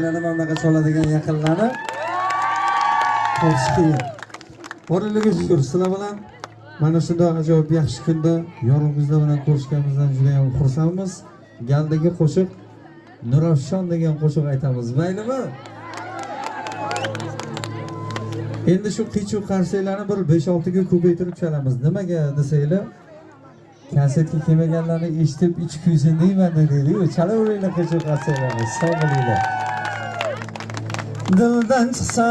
Manaqa choladigan yaqinlarni qo'shish kerak. Borligiga shukr, sizlar bilan mana shunday ajoyib yaxshi kunda yorug'ingizlar bilan ko'rishganimizdan juda ham xursandmiz. Galdagi qo'shiq Nurafshon degan qo'shiq aytamiz, maylimi? Endi shu qiy-chuv qarsaklarni bir 5-6 ga ko'paytirib chalamiz. Nimaga desanglar, konsertga kelmaganlarni eshitib ichi kuysin deyman deydi-ku. Chalaveringlar qiy-chuv qarsaklarni. Sog' bo'linglar. Dildan chiqsa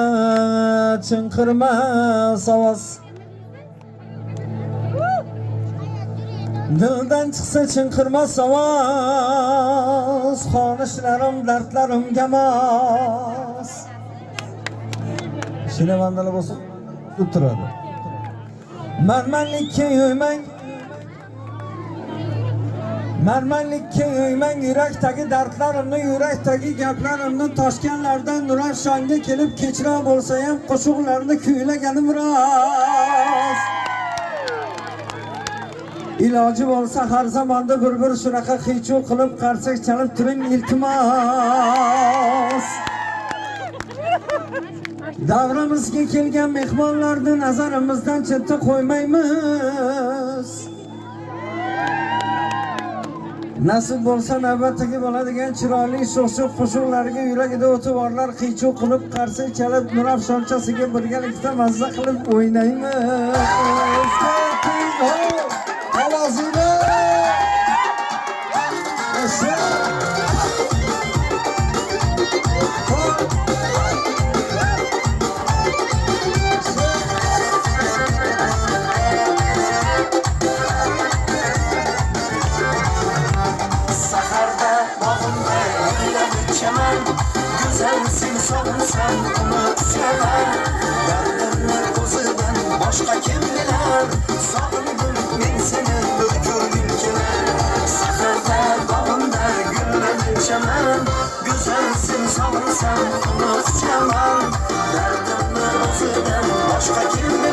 chinqirmas ovoz, dildan chiqsa chinqirmas ovoz, xonishlarim dardlarimga mos. Shinavandlar bo'lsa o'tiradi. Marmanlikka yo'ymang, marmanlikka yo'ymang, yurakdagi dardlarimni, yurakdagi gaplarimni toshkanlardan Nurafshonga kelib kechroq bo'lsa ham qo'shiqlarni kuylaganim rost. Iloji bo'lsa har zamonda bir shunaqa qiy-chuv qilib qarsak chalib turing iltimos. Davrimizga kelgan mehmonlarni nazarimizdan chetda qo'ymaymiz. Nasib bo'lsa navbatdagi bo'ladigan chiroyli sho'x qo'shiqlarga yuragida o'ti borlar qiy-chuv qilib qarsak chalib Nurafshonchasiga birgalikda mazza qilib o'ynaymiz. Ovozini güzelsin sog'insan unutsalar, dardimni o'zidan boshqa kim bilar, sog'indim men seni bir ko'rgim kelar. Saharda bog'imda gullarni chaman, güzelsin sog'insan unutsalar, dardimni o'zidan boshqa kim bilar.